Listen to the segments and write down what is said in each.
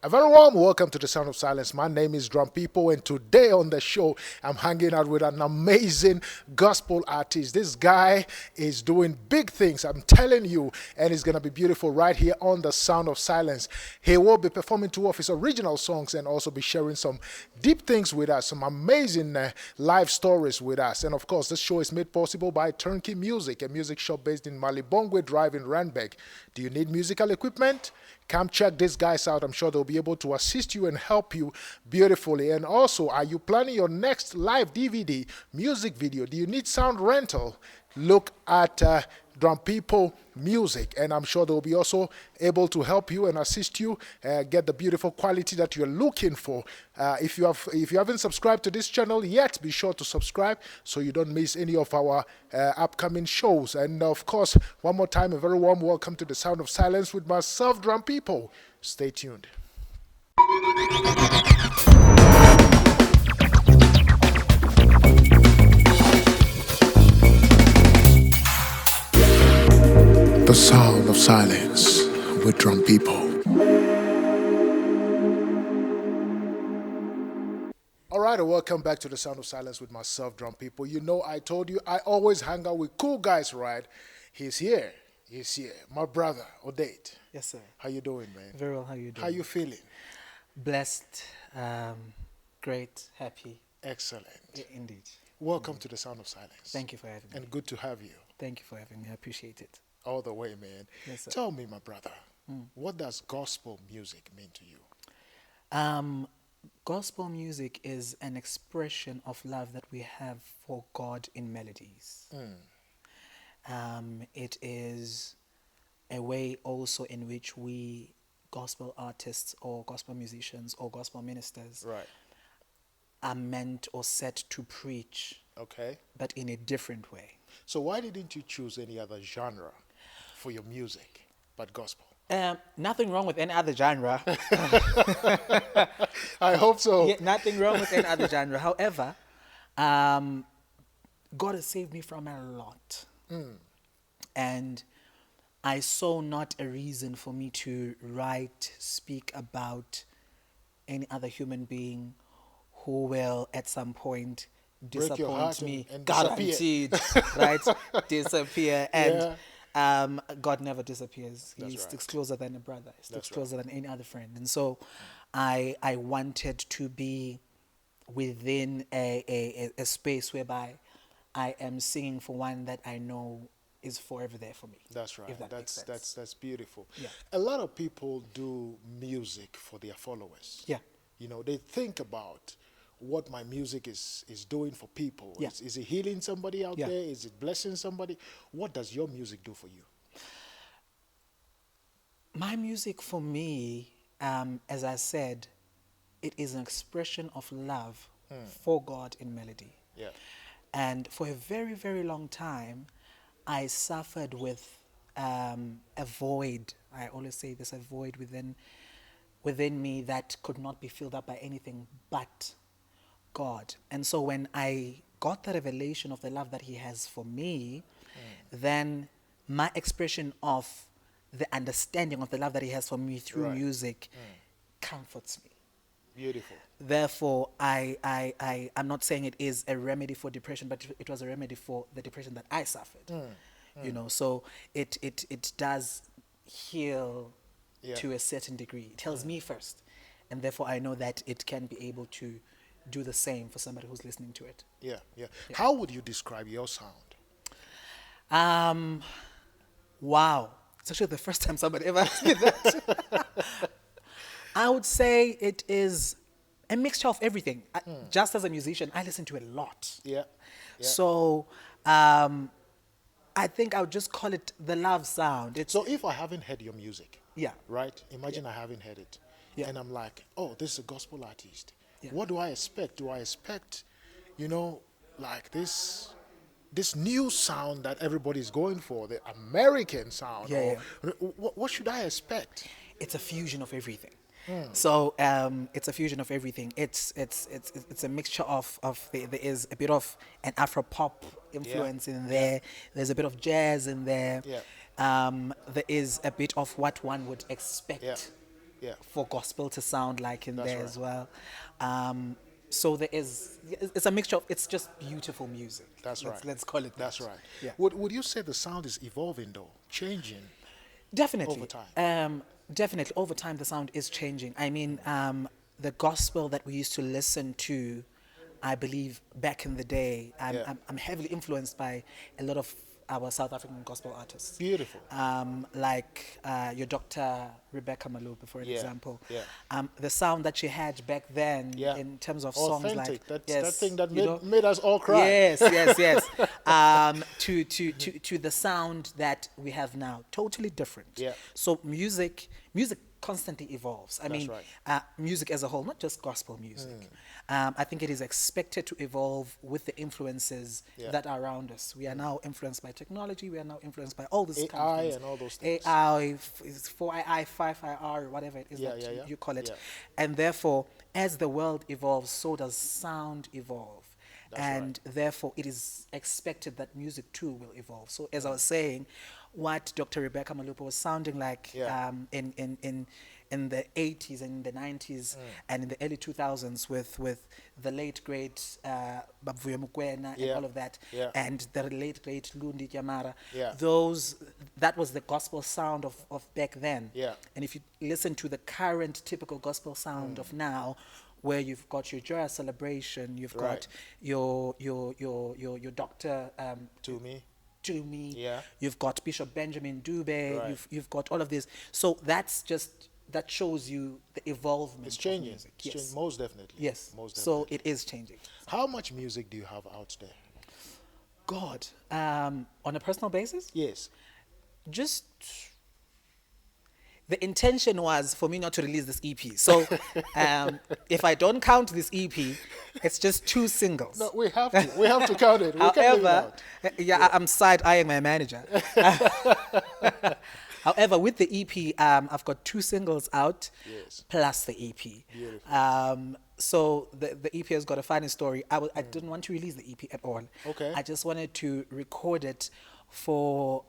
A very warm welcome to the Sound of Silence. My name is DrumPIPO, and today on the show, I'm hanging out with an amazing gospel artist. This guy is doing big things, I'm telling you, and it's going to be beautiful right here on the Sound of Silence. He will be performing two of his original songs and also be sharing some deep things with us, some amazing live stories with us. And of course, this show is made possible by Turnkey Music, a music shop based in Malibongwe Drive in Randburg. Do you need musical equipment? Come check these guys out. I'm sure they'll be able to assist you and help you beautifully. And also, are you planning your next live DVD, music video? Do you need sound rental? Look at DrumPIPO Music, and I'm sure they'll be also able to help you and assist you get the beautiful quality that you're looking for. If you haven't subscribed to this channel yet, be sure to subscribe so you don't miss any of our upcoming shows. And of course, one more time, a very warm welcome to the Sound of Silence with myself, DrumPIPO. Stay tuned. The Sound of Silence with DrumPIPO. All right, and welcome back to the Sound of Silence with myself, DrumPIPO. You know, I told you I always hang out with cool guys, right? He's here. My brother, Odette. Yes, sir. How you doing, man? Very well. How you doing? How you feeling? Blessed, great, happy. Excellent. Indeed. Welcome to the Sound of Silence. Thank you for having me. And good to have you. Thank you for having me. I appreciate it. All the way, man. Yes, sir. Tell me, my brother, what does gospel music mean to you? Gospel music is an expression of love that we have for God in melodies. It is a way also in which we, gospel artists or gospel musicians or gospel ministers, Right. are meant or set to preach, Okay. but in a different way. So why didn't you choose any other genre for your music but gospel? Nothing wrong with any other genre. I hope so. Yeah, nothing wrong with any other genre. However, God has saved me from a lot. And I saw not a reason for me to speak about any other human being who will at some point Break your heart disappoint me, and guaranteed, right? Disappear. And God never disappears. He sticks closer than a brother. He sticks closer than any other friend. And so I wanted to be within a space whereby I am singing for one that I know is forever there for me. That's right. If that makes sense. That's beautiful. Yeah. A lot of people do music for their followers. Yeah. You know, they think about what my music is doing for people. Yeah. Is it healing somebody out Yeah. there? Is it blessing somebody? What does your music do for you? My music for me, as I said, it is an expression of love for God in melody. Yeah. And for a very, very long time, I suffered with a void. I always say there's a void within me that could not be filled up by anything but God. And so when I got the revelation of the love that He has for me, then my expression of the understanding of the love that He has for me through music comforts me. Beautiful. Therefore, I'm not saying it is a remedy for depression, but it was a remedy for the depression that I suffered. You know, so it does heal to a certain degree. It heals me first, and therefore I know that it can be able to do the same for somebody who's listening to it. Yeah. How would you describe your sound? Wow. It's actually the first time somebody ever asked me that. I would say it is a mixture of everything. Just as a musician, I listen to a lot. Yeah. So I think I would just call it the love sound. So if I haven't heard your music, Yeah. right? Imagine I haven't heard it. Yeah. And I'm like, oh, this is a gospel artist. Yeah. What do I expect? Do I expect, you know, like this new sound that everybody's going for, the American sound? Yeah, What should I expect? It's a fusion of everything. So it's a fusion of everything. It's a mixture of there is a bit of an Afro pop influence in there. There's a bit of jazz in there. There is a bit of what one would expect Yeah. for gospel to sound like in That's there right. as well. So there is, it's a mixture of, it's just beautiful music. That's right. Let's call it That's that. right. Yeah. Would you say the sound is evolving though, changing Definitely. over time? Definitely. Over time, the sound is changing. I mean, the gospel that we used to listen to, I believe, back in the day, Yeah. I'm heavily influenced by a lot of our South African gospel artists. Beautiful. Like your Dr. Rebecca Malope, for an Yeah, example. yeah. The sound that she had back then Yeah. in terms of songs Authentic. like... That's that thing that you know, made us all cry. Yes, yes, yes. To the sound that we have now, totally different. Yeah. So music constantly evolves. I mean, right. music as a whole, not just gospel music. I think it is expected to evolve with the influences Yeah. that are around us. We are now influenced by technology. We are now influenced by all this AI kind of things. and all those things. AI, 4II, 5IR, whatever it is Yeah, that yeah, yeah. you call it. Yeah. And therefore, as the world evolves, so does sound evolve. That's And therefore, it is expected that music too will evolve. So, as I was saying, what Dr. Rebecca Malope was sounding like Yeah. in the 80s and in the 90s and in the early 2000s with the late great Babuya Mukwena and Yeah. all of that, Yeah. and the late great Lundi Yamara, Yeah. that was the gospel sound of back then. Yeah. And if you listen to the current typical gospel sound of now, where you've got your joyous celebration, you've got Right. your Dr. To me. Jumi, Yeah. you've got Bishop Benjamin Dube, Right. you've got all of this. So that shows you the evolvement It's of changing. music. It's Yes. changing. Most definitely. Yes. Most So definitely. it is changing. How much music do you have out there? God, on a personal basis, Yes. just the intention was for me not to release this EP. So if I don't count this EP, it's just 2 singles. No, we have to. We have to count it. We can't leave it However, out. I'm side-eyeing my manager. However, with the EP, I've got 2 singles out, Yes. plus the EP. Beautiful. So the EP has got a funny story. I didn't want to release the EP at all. Okay. I just wanted to record it for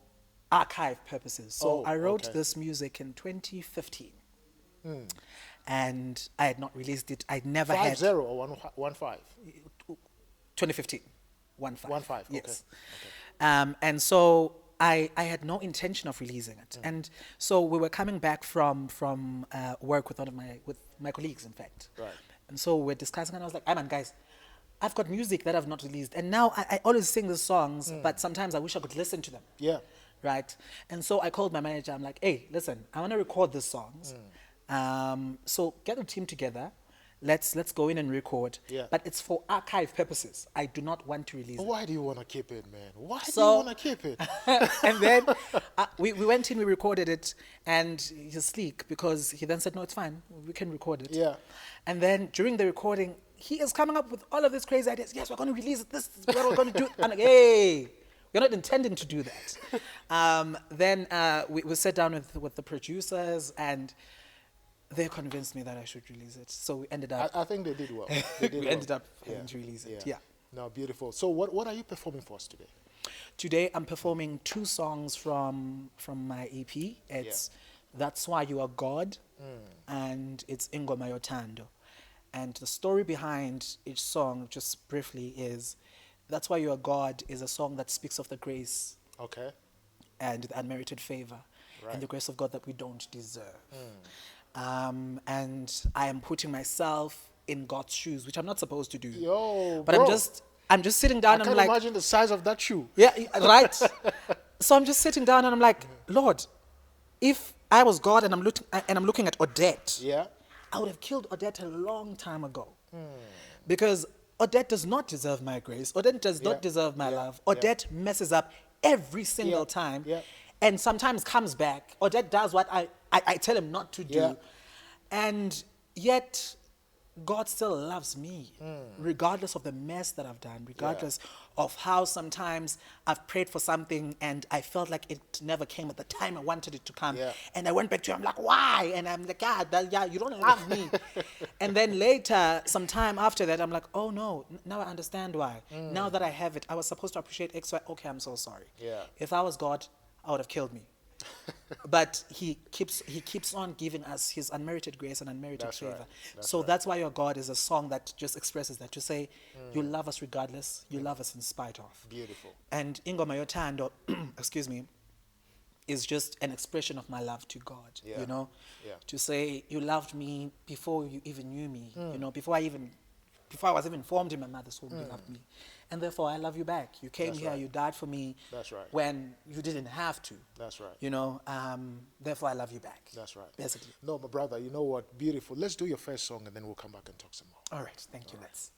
archive purposes. So Oh, I wrote okay. this music in 2015. And I had not released it. I never 5-0 had... or 1-5? 2015. 1-5. 1-5, okay. Yes. And so I had no intention of releasing it. And so we were coming back from work with with my colleagues, in fact. Right. And so we're discussing, and I was like, "Hey man, guys, I've got music that I've not released. And now I always sing the songs, but sometimes I wish I could listen to them." Yeah. Right. And so I called my manager. I'm like, "Hey, listen, I want to record these songs. So get the team together. Let's go in and record. Yeah. But it's for archive purposes. I do not want to release it." Why do you want to keep it, man? Why do you So- want to keep it? And then we went in, we recorded it, and he's sleek because he then said, "No, it's fine. We can record it." Yeah. And then during the recording, he is coming up with all of these crazy ideas. "Yes, we're going to release it. This is what we're going to do." I'm like, "Hey, we're not intending to do that." Then we sat down with the producers, and they convinced me that I should release it. So we ended up... I think they did well. They did we well. ended up having to release it. Yeah. No, beautiful. So what are you performing for us today? Today I'm performing 2 songs from my EP. It's That's Why You Are God, and it's Ingoma Yotando. And the story behind each song, just briefly, is That's Why You Are God is a song that speaks of the grace Okay. and the unmerited favor and the grace of God that we don't deserve. And I am putting myself in God's shoes, which I'm not supposed to do. Yo, but bro. I'm just sitting down I and I'm can't like, imagine the size of that shoe. yeah, right. So I'm just sitting down and I'm like, "Lord, if I was God and I'm looking at Odette, Yeah. I would have killed Odette a long time ago, because Odette does not deserve my grace. Odette does not deserve my love. Odette messes up every single time, and sometimes comes back. Odette does what I tell him not to do, and yet God still loves me, regardless of the mess that I've done, regardless of how sometimes I've prayed for something and I felt like it never came at the time I wanted it to come. Yeah. And I went back to him, I'm like, "Why?" And I'm like, you don't love me." And then later, some time after that, I'm like, "Oh no, now I understand why. Now that I have it, I was supposed to appreciate X, Y. Okay, I'm so sorry. Yeah. If I was God, I would have killed me." but he keeps on giving us his unmerited grace and unmerited That's favor. right. That's So right. that's why your God is a song that just expresses that, to say you love us regardless, you love us in spite of. Beautiful. And Ingoma Yotando, excuse me, is just an expression of my love to God. Yeah. You know, Yeah. to say you loved me before you even knew me. You know, before I was even formed in my mother's womb, you loved me, and therefore I love you back. You came That's here, right. you died for me. That's right. When you didn't have to. That's right. You know, therefore I love you back. That's right. Basically. No, my brother, you know what? Beautiful. Let's do your first song and then we'll come back and talk some more. All right, thank you. Let's.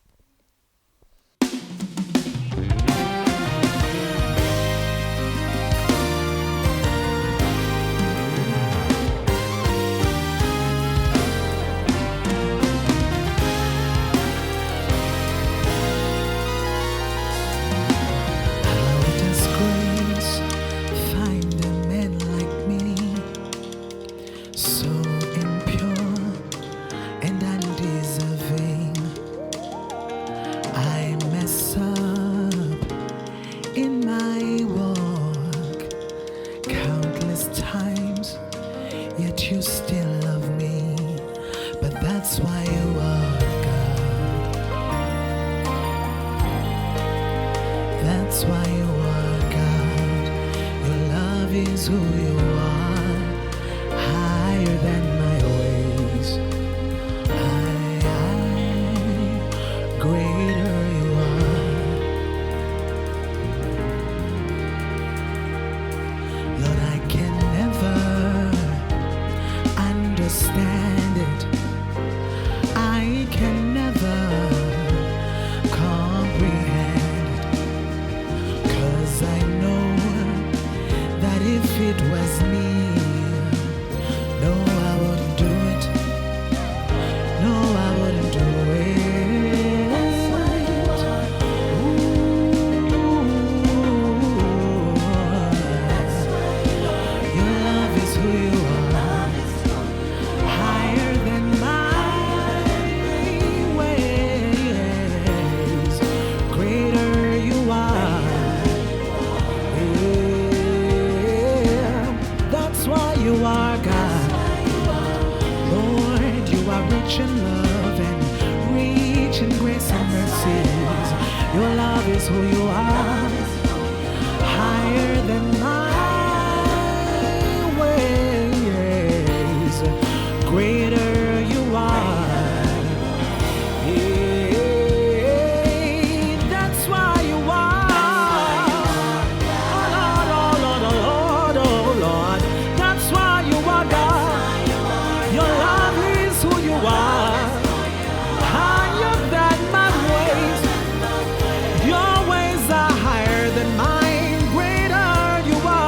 Find a man like me, so impure and undeserving. I mess up in my walk countless times, yet you still love me. But that's why you are God. That's why you are God. Your love is who you are, higher than my ways. Greater you are. Lord, I can never understand it. I can never comprehend. 'Cause I know that if it was me, no, I wouldn't do it. No, I wouldn't do it. Your love is who you are, higher than my ways. Greater you are. Yeah, that's why you are God. Lord, you are rich in love and rich in grace and mercies. Your love is who you are, higher than my ways. Greater you are. Yeah, that's why you are. Oh Lord, oh Lord, oh Lord, oh Lord. That's why you are God. Your love is who you are, higher than my ways. Your ways are higher than mine. Greater you are.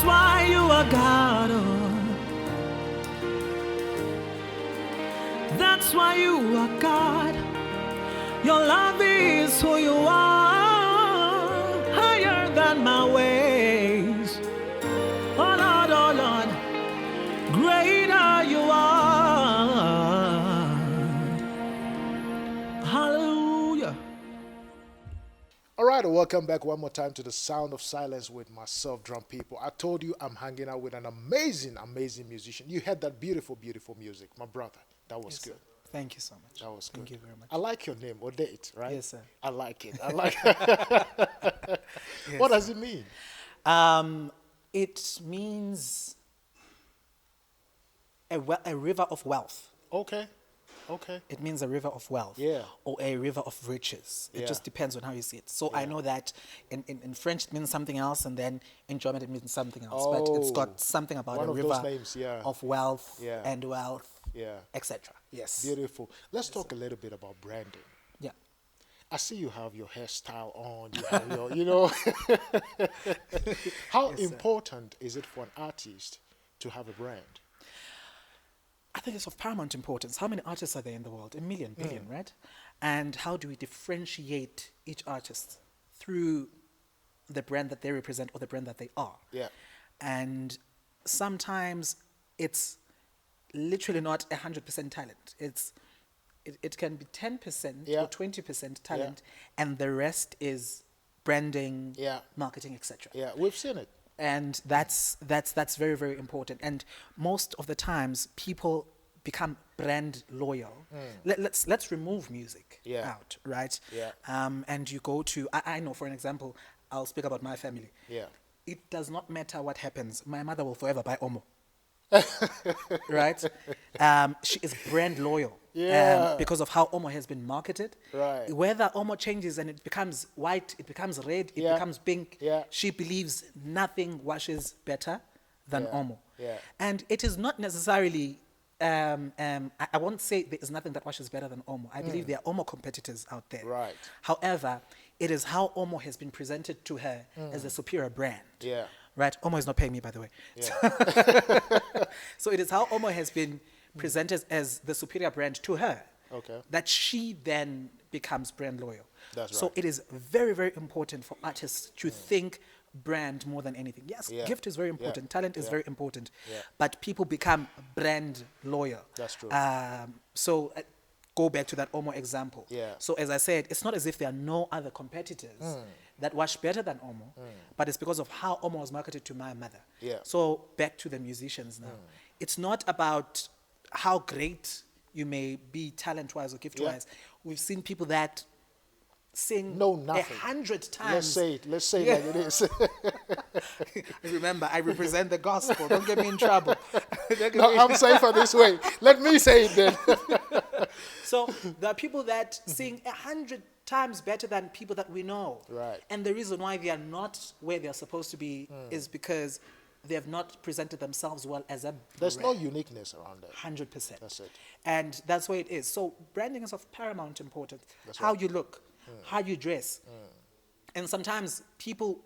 That's why you are God. Oh. That's why you are God. Your love is who you are, higher than my ways. Oh Lord, greater you are. Hallelujah. All right, welcome back one more time to the Sound of Silence with myself, DrumPIPO. I told you I'm hanging out with an amazing, amazing musician. You had that beautiful, beautiful music, my brother. That was good. Sir. Thank you so much. That was good. Thank you very much. I like your name, Odette, right? Yes, sir. I like it. I like What does it mean? It means a river of wealth. Okay. Okay. It means a river of wealth. Yeah. Or a river of riches. It Yeah. just depends on how you see it. So I know that in French it means something else, and then in German it means something else. But it's Oh. got something about One a of river those names, yeah. of wealth Yeah. and wealth, Yeah. etc. Yes. Beautiful. Let's talk a little bit about branding. Yeah. I see you have your hairstyle on, you have your, you know. How important is it for an artist to have a brand? I think it's of paramount importance. How many artists are there in the world? A million, billion, right? And how do we differentiate each artist through the brand that they represent or the brand that they are? Yeah. And sometimes it's literally not 100% talent. It can be 10% Yeah. or 20% talent, and the rest is branding, Yeah. marketing, etc. Yeah, we've seen it. And that's very, very important. And most of the times people become brand loyal. Let's remove music Yeah. out, right? Yeah. And you go to, I know, for an example, I'll speak about my family. Yeah. It does not matter what happens. My mother will forever buy Omo. Right? She is brand loyal. Yeah. Because of how Omo has been marketed. Right. Whether Omo changes and it becomes white, it becomes red, it Yeah. becomes pink, Yeah. she believes nothing washes better than Yeah. Omo. Yeah. And it is not necessarily, I won't say there is nothing that washes better than Omo. I believe there are Omo competitors out there. Right. However, it is how Omo has been presented to her as a superior brand. Yeah. Right? Omo is not paying me, by the way. Yeah. So it is how Omo has been presented as the superior brand to her. Okay. That she then becomes brand loyal. That's So right. it is very, very important for artists to think brand more than anything. Yes, Yeah. gift is very important. Talent is Yeah. very important. Yeah. But people become brand loyal. That's true. So go back to that Omo example. Yeah. So as I said, it's not as if there are no other competitors that wash better than Omo, but it's because of how Omo was marketed to my mother. Yeah. So back to the musicians now. It's not about how great you may be talent-wise or gift-wise. We've seen people that sing No, nothing. 100 times. Let's say it. Let's say it like it is. Remember, I represent the gospel. Don't get me in trouble. Don't get No, me- I'm safer this way. Let me say it then. So there are people that sing 100 times better than people that we know. Right. And the reason why they are not where they are supposed to be is because they have not presented themselves well as a There's no brand. uniqueness around that. 100%. That's it. And that's where it is. So branding is of paramount importance. That's How right. you look, how you dress. And sometimes people,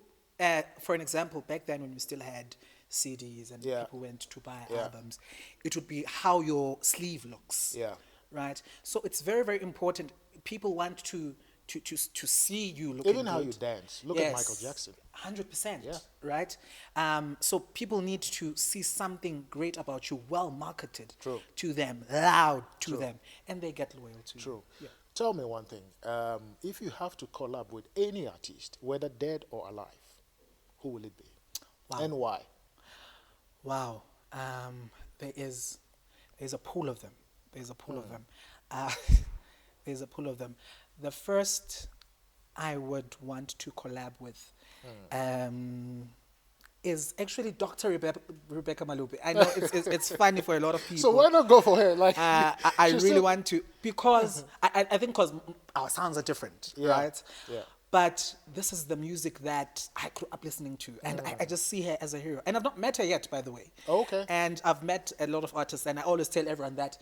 for an example, back then when we still had CDs and Yeah. people went to buy Yeah. albums, it would be how your sleeve looks. Yeah. Right? So it's very, very important. People want to see you looking Even how good. you dance. Look at Michael Jackson. 100%. Yeah. Right? So people need to see something great about you, well marketed True. to them, loud to True. them, and they get loyal to True. you. Yeah. Tell me one thing. If you have to collab with any artist, whether dead or alive, who will it be? Wow. And why? Wow. There's a pool of them. There's a pool of them. There's a pool of them. The first I would want to collab with is actually Dr. Rebecca Malube. I know it's funny for a lot of people. So why not go for her? Like I she's really so- want to, because I think because our sounds are different, Yeah, right? yeah. But this is the music that I grew up listening to, and I just see her as a hero. And I've not met her yet, by the way. Okay. And I've met a lot of artists, and I always tell everyone that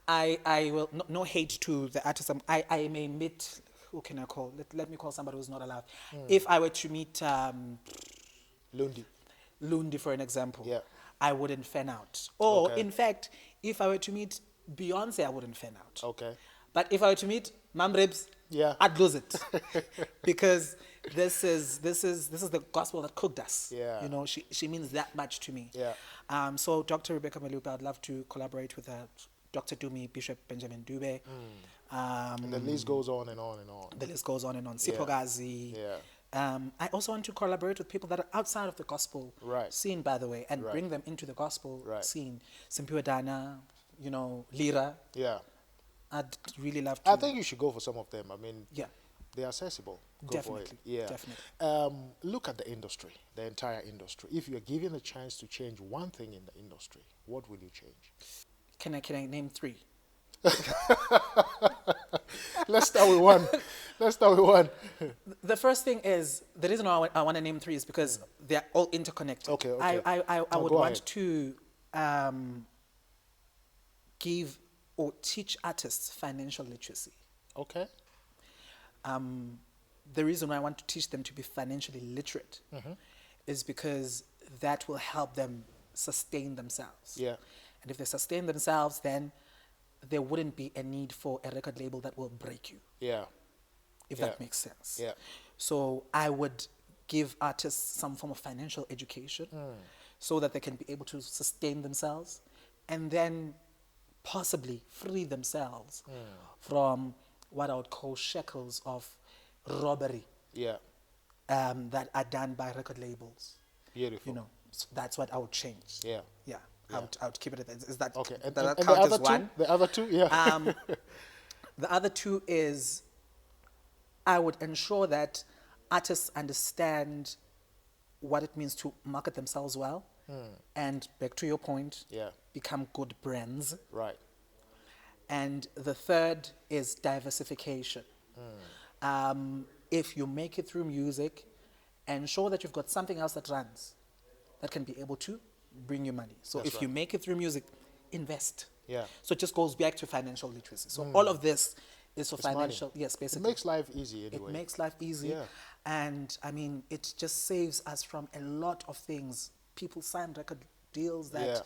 I will, no hate to the artist, I may meet, who can I call? Let me call somebody who's not alive. If I were to meet... Lundi. Lundi, for an example, Yeah. I wouldn't fan out. Or, Okay. in fact, if I were to meet Beyonce, I wouldn't fan out. Okay. But if I were to meet Mam Ribs, Yeah. I'd lose it. Because this is the gospel that cooked us. Yeah. You know, she means that much to me. Yeah. So Dr. Rebecca Malupa, I'd love to collaborate with her. Dr. Dumi, Bishop Benjamin Dube. And the list goes on and on and on. The list goes on and on. Sipogazi. Yeah. I also want to collaborate with people that are outside of the gospel Right. scene, by the way, and Right. bring them into the gospel Right. scene. Simpiwe Dana, you know, Lira. Yeah. I'd really love to. I think you should go for some of them. I mean, Yeah. they're accessible. Go Definitely, for it. Yeah. definitely. Look at the industry, the entire industry. If you're given a chance to change one thing in the industry, what will you change? Can I name 3? Let's start with one. Let's start with one. The first thing is, the reason why I want to name 3 is because they're all interconnected. Okay, okay. I No, would go want ahead. to give or teach artists financial literacy. Okay. The reason why I want to teach them to be financially literate is because that will help them sustain themselves. Yeah. And if they sustain themselves, then there wouldn't be a need for a record label that will break you, Yeah. if Yeah. that makes sense. Yeah. So I would give artists some form of financial education so that they can be able to sustain themselves and then possibly free themselves from what I would call shackles of robbery Yeah. that are done by record labels. Beautiful. You know, so that's what I would change. Yeah. Yeah. I would keep it at that. Is that, Okay. does And that the count other as two? one? The other two? Yeah. The other 2 is I would ensure that artists understand what it means to market themselves well and, back to your point, Yeah. become good brands. Right. And the third is diversification. If you make it through music, ensure that you've got something else that runs that can be able to bring you money. So That's if you right. make it through music, invest. Yeah. So it just goes back to financial literacy. So all of this is for It's money. financial, yes, It basically. makes life easy anyway. It makes life easy. Yeah. And I mean, it just saves us from a lot of things. People sign record deals that Yeah.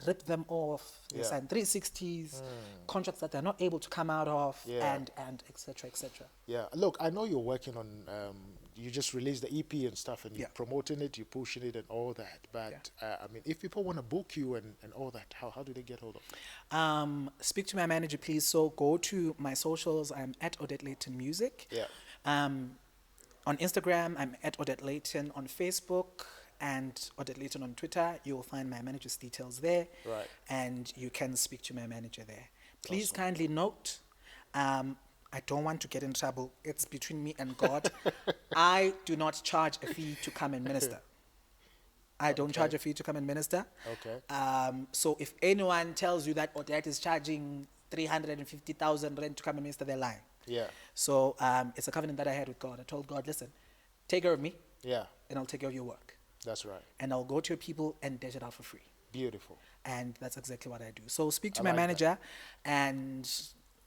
rip them off. They Yeah. sign 360s, contracts that they're not able to come out of, Yeah. and et cetera, et cetera. Yeah. Look, I know you're working on, you just released the EP and stuff, and Yeah. you're promoting it, you're pushing it and all that. But, I mean, if people want to book you and all that, how do they get hold of you? Speak to my manager, please. So go to my socials. I'm at Odette Layton Music. Yeah. On Instagram, I'm at Odette Layton. On Facebook, and Odette Layton on Twitter. You will find my manager's details there. Right. And you can speak to my manager there. Please kindly note, I don't want to get in trouble. It's between me and God. I do not charge a fee to come and minister. I don't charge a fee to come and minister. Okay. So if anyone tells you that Odette is charging 350,000 rand to come and minister, they're lying. Yeah. So it's a covenant that I had with God. I told God, listen, take care of me, Yeah. and I'll take care of your work. That's right. And I'll go to your people and dish it out for free. Beautiful. And that's exactly what I do. So speak to I my like that. manager, and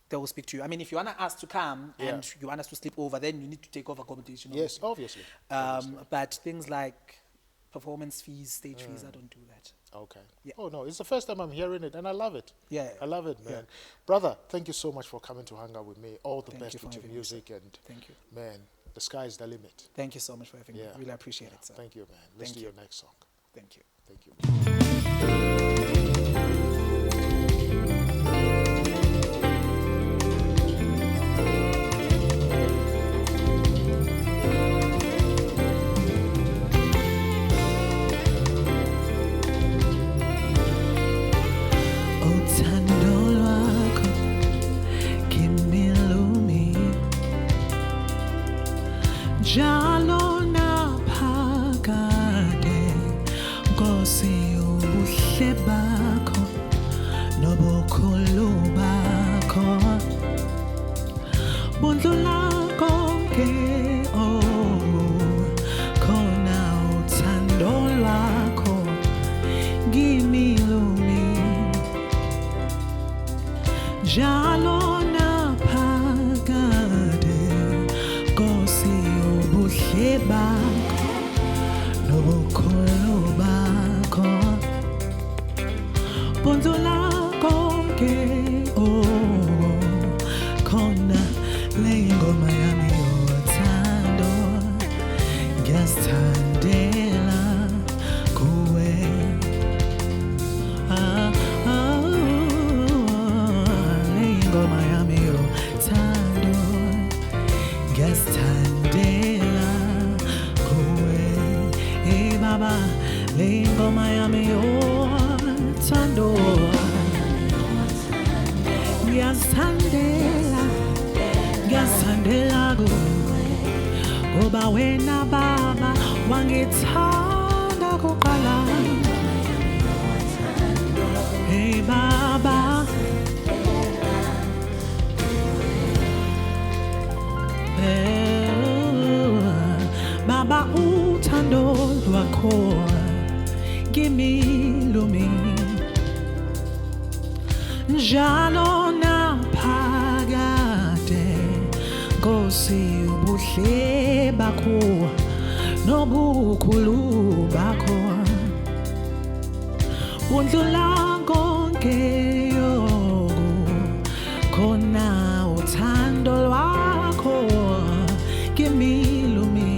they will speak to you. I mean, if you want us to come Yeah. and you want us to sleep over, then you need to take over accommodation. Yes, obviously. Obviously. But things like performance fees, stage fees, I don't do that. Okay. Yeah. Oh, no, it's the first time I'm hearing it, and I love it. Yeah. I love it, man. Yeah. Brother, thank you so much for coming to hang out with me. All the Thank best you for with your having me, sir. music, and Thank you. man, the sky is the limit. Thank you so much for having me. Yeah. Really appreciate it, sir. Thank you, man. Let's Thank do you. your next song. Thank you. Thank you. Uthando lwakho kimilumi njalo naphakade Nkosi ubuhle bakho nobukhulu bakho bundlula konke khona uthando lwakho kimilumi njalo naphakade Nkosi ubuhle bakho nobukhulu bakho Bundula konke khona lengo Miami othando ngesithandela kuwe lengo Miami othando ngesithandela kuwe hey baba lengo Miami othando Ngasandela kuwe ngoba wena baba wangithanda kuqala hey baba baba uthando lwakho kimi lumi njalo Nkosi ubuhle bakho nobukhulu bakho undlula konke khona uthando lwakho kimi lumi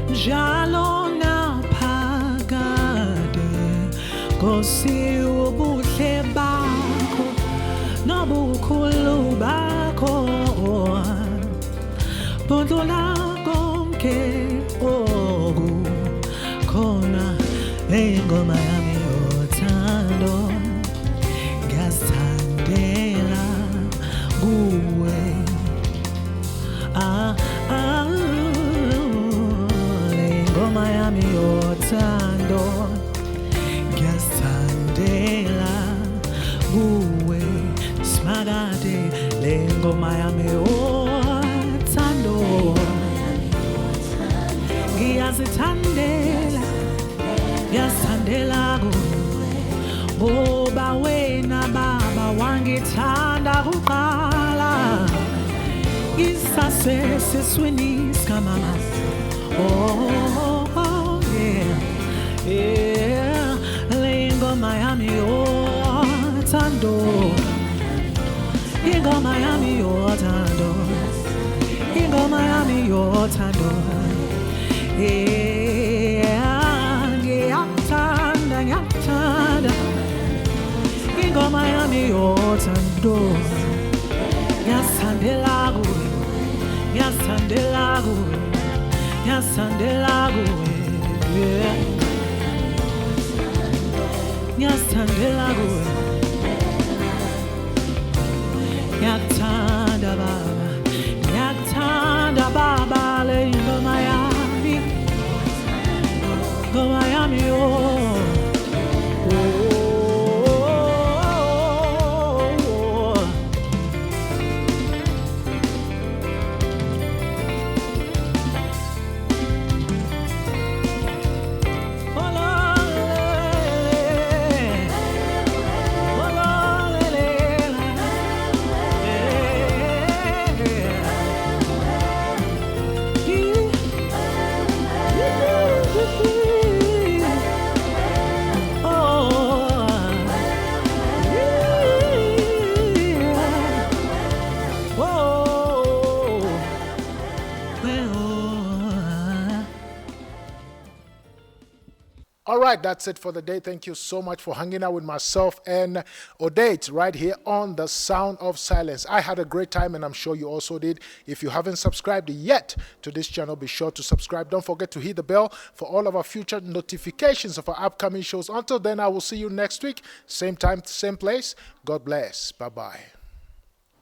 njalo naphakade Nkosi ubuhle bakho nobukhulu bakho bundlula konke khona ingoma yami yothando ngasithandela kuwe ingoma yami yothando ngasithandela kuwe Magade lengo Miami othando ngiyazithandela kuwe ngoba wena baba wangithanda kuqala ngisasesiswini sikamama yeah lengo Miami othando Ingoma yami yothando Ingoma yami yothando ngiyathanda Ingoma yami yothando Ngiyasithandela kuwe Ngiyasithandela kuwe Ngiyasithandela kuwe Ngiyasithandela kuwe Nyathanda baba le ngoma yami All right, that's it for the day. Thank you so much for hanging out with myself and Odette right here on The Sound of Silence. I had a great time and I'm sure you also did. If you haven't subscribed yet to this channel, be sure to subscribe. Don't forget to hit the bell for all of our future notifications of our upcoming shows. Until then, I will see you next week. Same time, same place. God bless. Bye-bye.